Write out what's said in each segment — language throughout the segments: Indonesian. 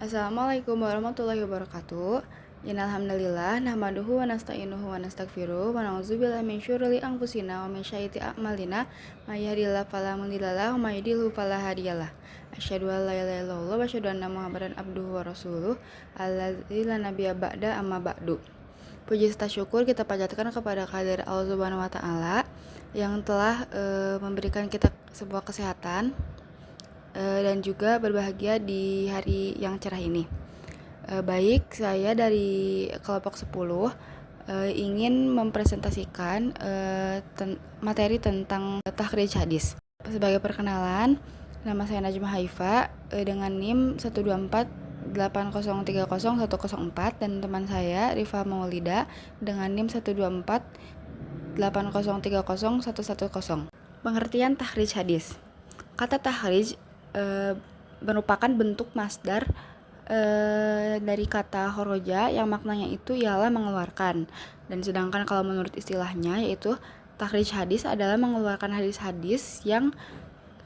Assalamualaikum warahmatullahi wabarakatuh. Innalhamdulillah nahmaduhu wa nasta'inuhu wa nastaghfiruh wa na'udzubillahi min syururi anfusina wa min sayyiati a'malina may yahdihillahu fala mudhillalah wa may yudhlil fala hadiyalah. Asyhadu an la ilaha illallah wa asyhadu anna Muhammadan abduhu wa rasuluh allazi la nabiyya ba'da amma ba'du. Puji serta syukur kita panjatkan kepada kehadirat Allah Subhanahu wa taala yang telah memberikan kita sebuah kesehatan dan juga berbahagia di hari yang cerah ini. Baik, saya dari kelompok 10 ingin mempresentasikan materi tentang takhrij hadis. Sebagai perkenalan, nama saya Najma Haifa dengan NIM 12480301104 dan teman saya Rifa Maulida dengan NIM 12480301110. Pengertian takhrij hadis. Kata takhrij merupakan bentuk masdar dari kata khoroja yang maknanya itu ialah mengeluarkan. Dan sedangkan kalau menurut istilahnya yaitu takhrij hadis adalah mengeluarkan hadis-hadis yang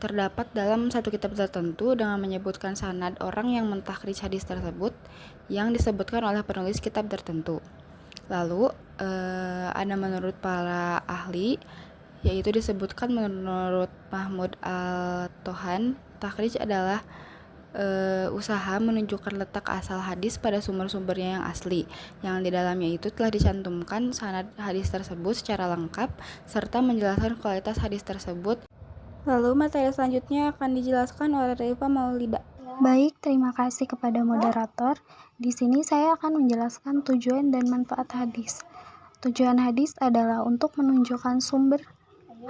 terdapat dalam satu kitab tertentu dengan menyebutkan sanad orang yang mentakhrij hadis tersebut yang disebutkan oleh penulis kitab tertentu. Lalu ada menurut para ahli, yaitu disebutkan menurut Mahmud Al-Tohan, takhrij adalah usaha menunjukkan letak asal hadis pada sumber-sumbernya yang asli, yang di dalamnya itu telah dicantumkan sanad hadis tersebut secara lengkap serta menjelaskan kualitas hadis tersebut. Lalu materi selanjutnya akan dijelaskan oleh Rifa Maulida. Baik, terima kasih kepada moderator. Di sini saya akan menjelaskan tujuan dan manfaat hadis. Tujuan hadis adalah untuk menunjukkan sumber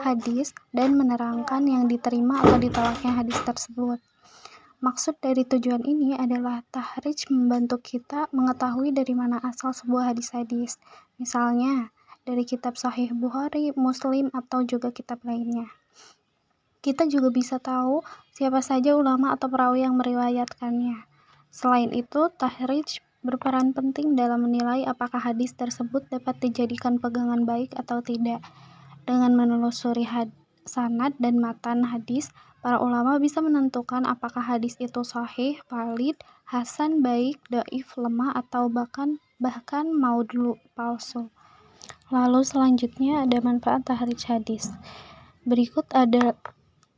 hadis dan menerangkan yang diterima atau ditolaknya hadis tersebut. Maksud dari tujuan ini adalah takhrij membantu kita mengetahui dari mana asal sebuah hadis-hadis. Misalnya, dari kitab Sahih Bukhari, Muslim, atau juga kitab lainnya. Kita juga bisa tahu siapa saja ulama atau perawi yang meriwayatkannya. Selain itu, takhrij berperan penting dalam menilai apakah hadis tersebut dapat dijadikan pegangan baik atau tidak. Dengan menelusuri sanad dan matan hadis, para ulama bisa menentukan apakah hadis itu sahih, valid, hasan, baik, dhaif, lemah, atau bahkan maudhu, palsu. Lalu selanjutnya ada manfaat takhrij hadis. Berikut ada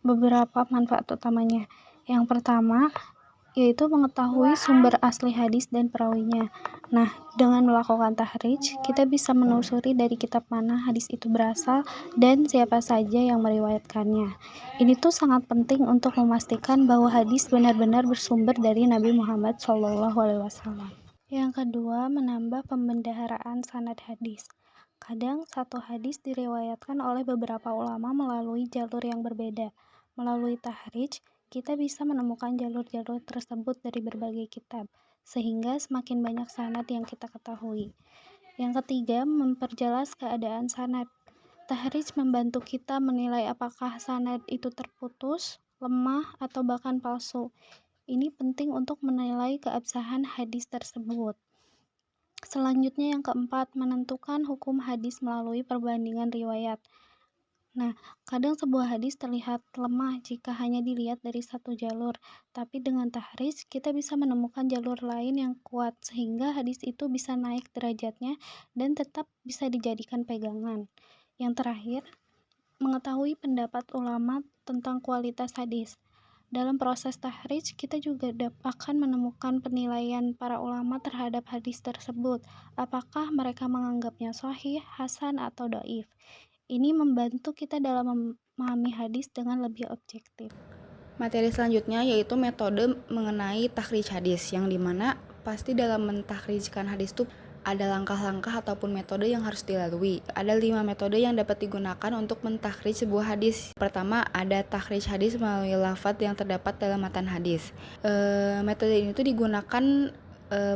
beberapa manfaat utamanya. Yang pertama, yaitu mengetahui sumber asli hadis dan perawinya. Nah, dengan melakukan takhrij, kita bisa menelusuri dari kitab mana hadis itu berasal dan siapa saja yang meriwayatkannya. Ini tuh sangat penting untuk memastikan bahwa hadis benar-benar bersumber dari Nabi Muhammad SAW. Yang kedua, menambah pembendaharaan sanad hadis. Kadang satu hadis diriwayatkan oleh beberapa ulama melalui jalur yang berbeda. Melalui takhrij, kita bisa menemukan jalur-jalur tersebut dari berbagai kitab, sehingga semakin banyak sanad yang kita ketahui. Yang ketiga, memperjelas keadaan sanad. Takhrij membantu kita menilai apakah sanad itu terputus, lemah, atau bahkan palsu. Ini penting untuk menilai keabsahan hadis tersebut. Selanjutnya yang keempat, menentukan hukum hadis melalui perbandingan riwayat. Nah, kadang sebuah hadis terlihat lemah jika hanya dilihat dari satu jalur, tapi dengan takhrij kita bisa menemukan jalur lain yang kuat sehingga hadis itu bisa naik derajatnya dan tetap bisa dijadikan pegangan. Yang terakhir, mengetahui pendapat ulama tentang kualitas hadis. Dalam proses takhrij, kita juga akan menemukan penilaian para ulama terhadap hadis tersebut, apakah mereka menganggapnya sahih, hasan, atau dhaif. Ini membantu kita dalam memahami hadis dengan lebih objektif. Materi selanjutnya yaitu metode mengenai takhrij hadis, yang dimana pasti dalam mentakhrijkan hadis itu ada langkah-langkah ataupun metode yang harus dilalui. Ada 5 metode yang dapat digunakan untuk mentakhrij sebuah hadis. Pertama, ada takhrij hadis melalui lafadz yang terdapat dalam matan hadis. Metode ini tuh digunakan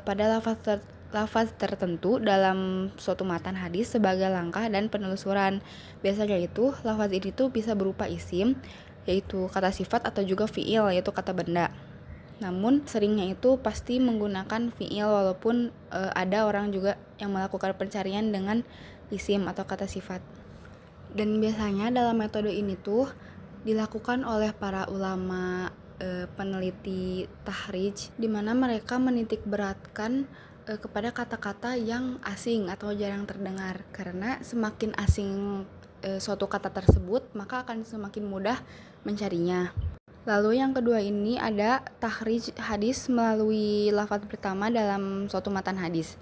pada lafaz tertentu dalam suatu matan hadis sebagai langkah dan penelusuran. Biasanya itu lafaz ini tuh bisa berupa isim, yaitu kata sifat, atau juga fiil, yaitu kata benda. Namun seringnya itu pasti menggunakan fiil, walaupun ada orang juga yang melakukan pencarian dengan isim atau kata sifat. Dan biasanya dalam metode ini tuh dilakukan oleh para ulama peneliti tahrij, di mana mereka menitik beratkan kepada kata-kata yang asing atau jarang terdengar, karena semakin asing suatu kata tersebut maka akan semakin mudah mencarinya. Lalu yang kedua ini ada takhrij hadis melalui lafaz pertama dalam suatu matan hadis.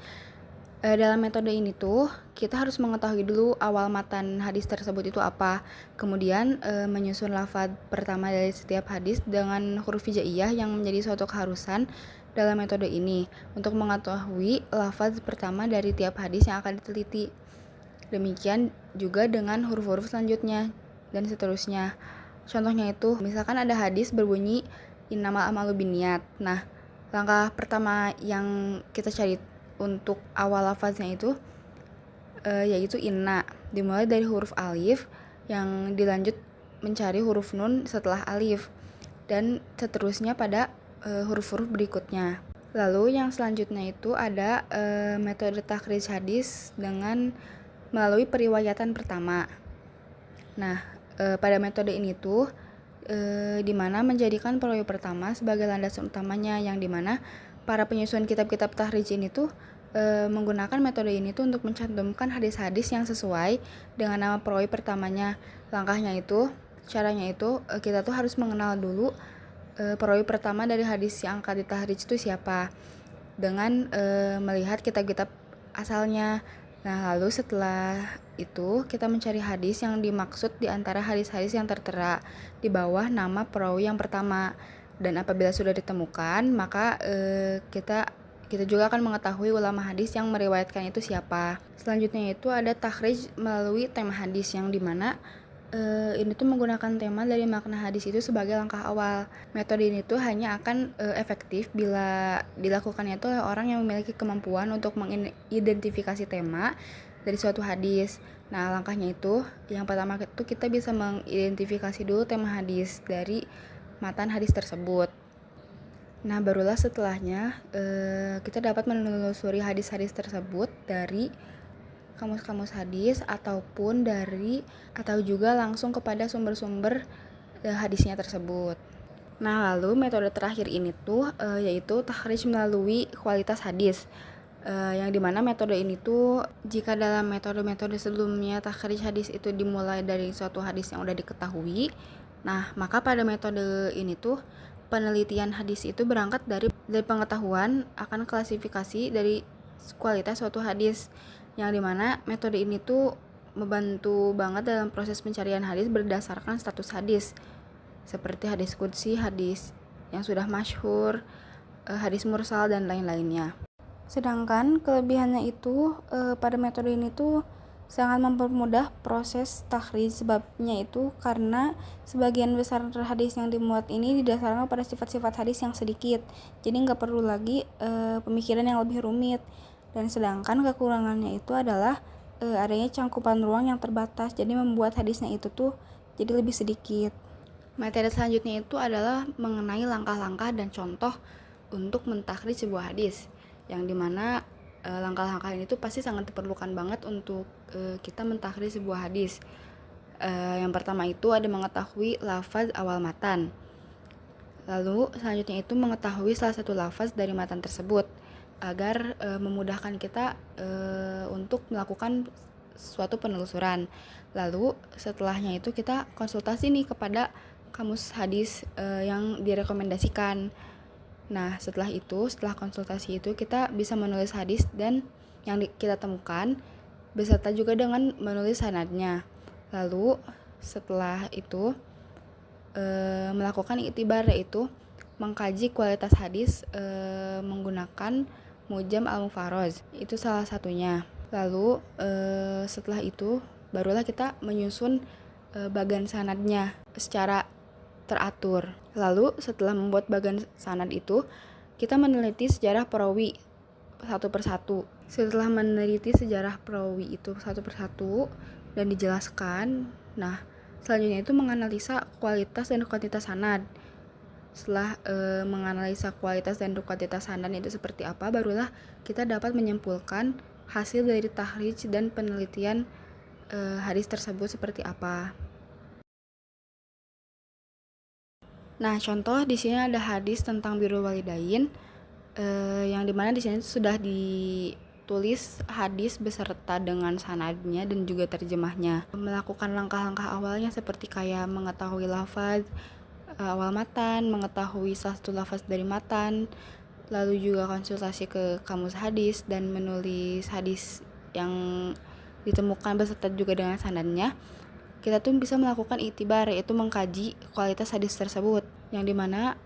Dalam metode ini tuh kita harus mengetahui dulu awal matan hadis tersebut itu apa, kemudian menyusun lafaz pertama dari setiap hadis dengan huruf hijaiyah yang menjadi suatu keharusan dalam metode ini untuk mengetahui lafaz pertama dari tiap hadis yang akan diteliti. Demikian juga dengan huruf-huruf selanjutnya dan seterusnya. Contohnya itu, misalkan ada hadis berbunyi innamal a'malu binniyat. Nah, langkah pertama yang kita cari untuk awal lafaznya itu yaitu inna, dimulai dari huruf alif yang dilanjut mencari huruf nun setelah alif dan seterusnya pada huruf-huruf berikutnya. Lalu yang selanjutnya itu ada metode takhrij hadis dengan melalui periwayatan pertama. Nah, pada metode ini tuh dimana menjadikan perawi pertama sebagai landasan utamanya, yang dimana para penyusun kitab-kitab tahrij ini tuh menggunakan metode ini tuh untuk mencantumkan hadis-hadis yang sesuai dengan nama perawi pertamanya. Langkahnya itu, caranya itu kita tuh harus mengenal dulu perawi pertama dari hadis yang akan ditahrij itu siapa dengan melihat kitab-kitab asalnya. Nah, lalu setelah itu kita mencari hadis yang dimaksud di antara hadis-hadis yang tertera di bawah nama perawi yang pertama. Dan apabila sudah ditemukan, maka kita juga akan mengetahui ulama hadis yang meriwayatkan itu siapa. Selanjutnya itu ada takhrij melalui tema hadis, yang dimana ini tuh menggunakan tema dari makna hadis itu sebagai langkah awal. Metode ini tuh hanya akan efektif bila dilakukannya itu oleh orang yang memiliki kemampuan untuk mengidentifikasi tema dari suatu hadis. Nah, langkahnya itu yang pertama itu kita bisa mengidentifikasi dulu tema hadis dari matan hadis tersebut. Nah, barulah setelahnya kita dapat menelusuri hadis-hadis tersebut dari kamus-kamus hadis atau juga langsung kepada sumber-sumber hadisnya tersebut. Nah, lalu metode terakhir ini tuh yaitu takhrij melalui kualitas hadis. Yang dimana metode ini tuh jika dalam metode-metode sebelumnya takhrij hadis itu dimulai dari suatu hadis yang udah diketahui, nah maka pada metode ini tuh penelitian hadis itu berangkat dari pengetahuan akan klasifikasi dari kualitas suatu hadis, yang dimana metode ini tuh membantu banget dalam proses pencarian hadis berdasarkan status hadis, seperti hadis qudsi, hadis yang sudah masyhur, hadis mursal, dan lain-lainnya. Sedangkan kelebihannya itu pada metode ini tuh sangat mempermudah proses takhrij, sebabnya itu karena sebagian besar hadis yang dimuat ini didasarkan pada sifat-sifat hadis yang sedikit, jadi nggak perlu lagi pemikiran yang lebih rumit. Dan sedangkan kekurangannya itu adalah adanya cangkupan ruang yang terbatas, jadi membuat hadisnya itu tuh jadi lebih sedikit. Materi selanjutnya itu adalah mengenai langkah-langkah dan contoh untuk mentakhrij sebuah hadis, yang dimana langkah-langkah ini tuh pasti sangat diperlukan banget untuk kita mentakhrij sebuah hadis. Yang pertama itu ada mengetahui lafaz awal matan. Lalu selanjutnya itu mengetahui salah satu lafaz dari matan tersebut agar memudahkan kita untuk melakukan suatu penelusuran. Lalu setelahnya itu kita konsultasi nih kepada kamus hadis yang direkomendasikan. Nah, setelah konsultasi itu kita bisa menulis hadis dan yang kita temukan beserta juga dengan menulis sanadnya. Lalu setelah itu melakukan iktibar, yaitu mengkaji kualitas hadis menggunakan Mujam al-Mufarraj. Itu salah satunya. Lalu setelah itu barulah kita menyusun bagan sanadnya secara teratur. Lalu setelah membuat bagan sanad itu, kita meneliti sejarah perawi satu persatu. Setelah meneliti sejarah perawi itu satu persatu dan dijelaskan, nah selanjutnya itu menganalisa kualitas dan kuantitas sanad. Setelah menganalisa kualitas dan kuantitas sanad itu seperti apa, barulah kita dapat menyimpulkan hasil dari takhrij dan penelitian hadis tersebut seperti apa. Nah, contoh di sini ada hadis tentang birrul walidain, yang dimana di sini sudah ditulis hadis beserta dengan sanadnya dan juga terjemahnya. Melakukan langkah-langkah awalnya seperti kayak mengetahui lafaz awal matan, mengetahui salah satu lafaz dari matan, lalu juga konsultasi ke kamus hadis dan menulis hadis yang ditemukan beserta juga dengan sanadnya. Kita tuh bisa melakukan itibar, yaitu mengkaji kualitas hadis tersebut, yang dimana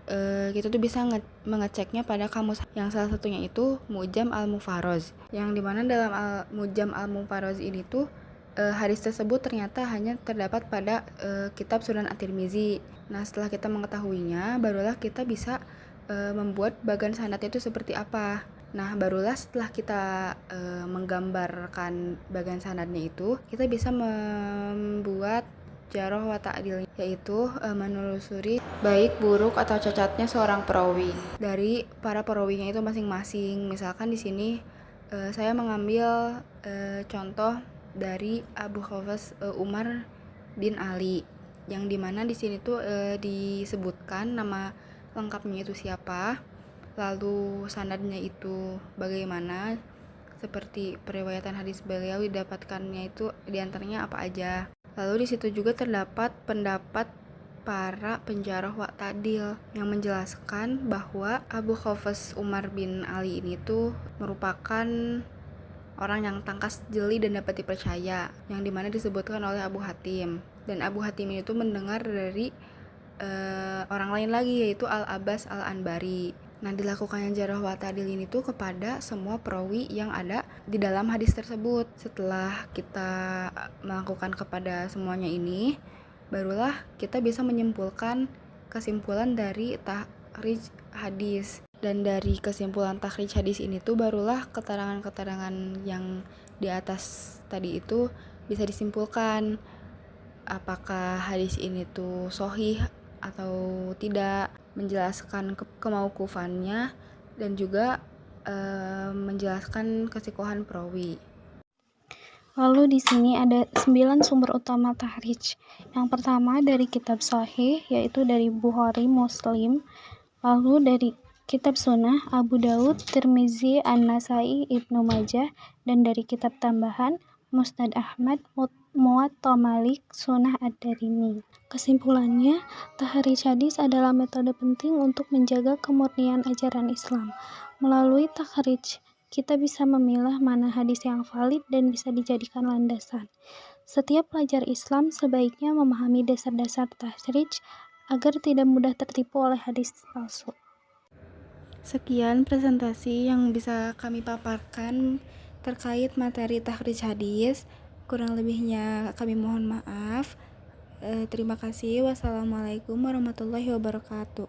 kita tuh bisa mengeceknya pada kamus, yang salah satunya itu Mu'jam al-Mufarraj, yang dimana dalam Mu'jam al-Mufarraj ini tuh hadis tersebut ternyata hanya terdapat pada kitab Sunan At-Tirmizi. Nah, setelah kita mengetahuinya, barulah kita bisa membuat bagan sanadnya itu seperti apa. Nah, barulah setelah kita menggambarkan bagan sanadnya itu, kita bisa membuat jarh wa ta'dil, yaitu menelusuri baik buruk atau cacatnya seorang perawi dari para perawinya itu masing-masing. Misalkan di sini saya mengambil contoh dari Abu Hafs Umar bin Ali, yang dimana di sini tuh disebutkan nama lengkapnya itu siapa, lalu sanadnya itu bagaimana, seperti periwayatan hadis beliau didapatkannya itu diantaranya apa aja. Lalu di situ juga terdapat pendapat para penjarah wa ta'dil yang menjelaskan bahwa Abu Hafs Umar bin Ali ini tuh merupakan orang yang tangkas jeli dan dapat dipercaya, yang dimana disebutkan oleh Abu Hatim. Dan Abu Hatim itu mendengar dari orang lain lagi, yaitu Al-Abbas Al-Anbari. Nah, dilakukannya jarh wa ta'dil ini tuh kepada semua perawi yang ada di dalam hadis tersebut. Setelah kita melakukan kepada semuanya ini, barulah kita bisa menyimpulkan kesimpulan dari takhrij hadis. Dan dari kesimpulan takhrij hadis ini tuh barulah keterangan-keterangan yang di atas tadi itu bisa disimpulkan apakah hadis ini tuh sahih atau tidak, menjelaskan kemauqufannya dan juga menjelaskan kesikohan perawi. Lalu di sini ada 9 sumber utama tahrij. Yang pertama dari kitab sahih, yaitu dari Bukhari, Muslim. Lalu dari kitab sunnah, Abu Daud, Tirmizi, An-Nasai, Ibnu Majah. Dan dari kitab tambahan, Musnad Ahmad, Muwatta Malik, Sunnah Ad-Darimi. Kesimpulannya, tahrij hadis adalah metode penting untuk menjaga kemurnian ajaran Islam. Melalui tahrij, kita bisa memilah mana hadis yang valid dan bisa dijadikan landasan. Setiap pelajar Islam sebaiknya memahami dasar-dasar tahrij agar tidak mudah tertipu oleh hadis palsu. Sekian presentasi yang bisa kami paparkan terkait materi takhrij hadis. Kurang lebihnya kami mohon maaf. Terima kasih. Wassalamualaikum warahmatullahi wabarakatuh.